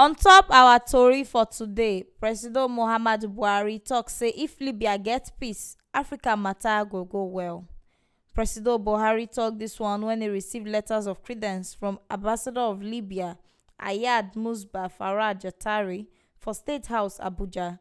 On top our tori for today, President Muhammadu Buhari tok say if Libya get peace, Africa matter go well. President Buhari tok dis one wen e receive letters of credence from Ambassador of Libya, Ayad Musba Faraj Jattari, for State House, Abuja.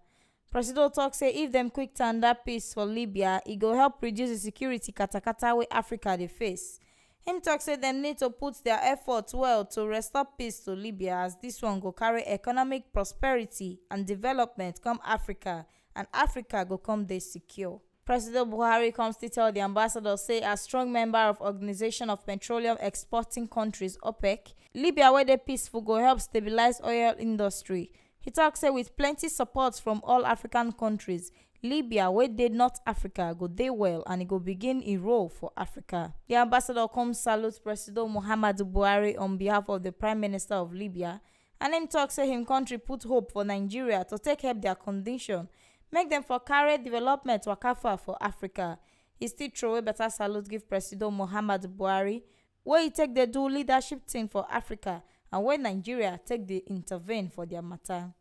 President tok say if dem quick tanda peace for Libya, e go help reduce the security katakata wey Africa dey face. Him tok say dem need to put their efforts well to restore peace to Libya, as dis one go carry economic prosperity and development come Africa, and Africa go come dey secure. President Buhari come still tell the ambassador say as strong member of Organization of Petroleum Exporting Countries (OPEC), Libya wey dey peaceful go help stabilize oil industry. He tok say with plenty support from all African countries, Libya wey dey North Africa go dey well and e go begin e role for Africa. The ambassador come salute President Muhammadu Buhari on behalf of the Prime Minister of Libya, and him tok say him country put hope for Nigeria to take help their condition, make dem for carry development waka far for Africa. He still throway better salute give President Muhammadu Buhari, wey he take dey do leadership thing for Africa and wey Nigeria take dey intervene for their matter.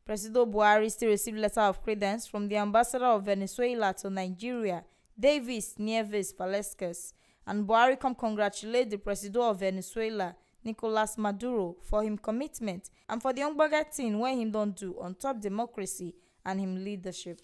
President Buhari still receive letter of credence from the ambassador of Venezuela to Nigeria, Davis Nieves Velasquez, and Buhari come congratulate the president of Venezuela, Nicolas Maduro, for him commitment and for the ogbonge thing wey him don do on top democracy and him leadership.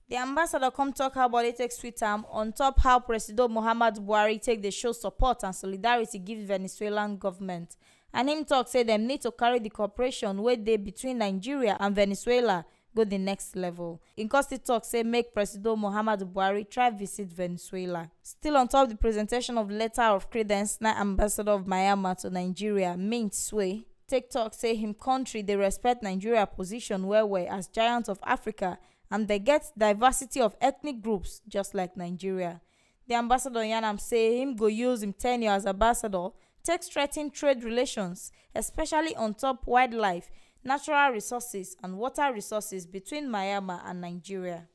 The ambassador come talk how body take sweet am on top how President Muhammadu Buhari take dey show support and solidarity give Venezuelan government. And him talk say dem need to carry the cooperation wey dey between Nigeria and Venezuela go the next level. Him come still talk say make President Muhammadu Buhari try visit Venezuela. Still on top the presentation of letter of credence, na ambassador of Myanmar to Nigeria, Mint Sway, take talk say him country dey respect Nigeria position well as giant of Africa, and they get diversity of ethnic groups just like Nigeria. The ambassador yarn am say him go use him tenure as ambassador take strengthen trade relations, especially on top wildlife, natural resources and water resources between Myanmar and Nigeria.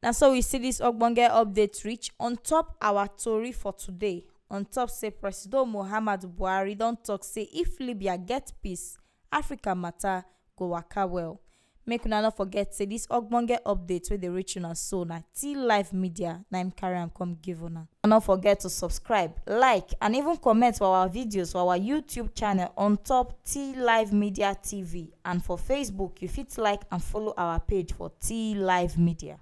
Na so we see this ogbonge update reach on top our tori for today. On top say President Muhammadu Buhari don talk say if Libya get peace, Africa matter go waka well. Make una no forget say this ogbonge update wey dey reach una so na T-Live Media na im carry am come give una. No forget to subscribe, like and even comment for our videos for our YouTube channel on top T-Live Media TV, and for Facebook you fit like and follow our page for T-Live Media.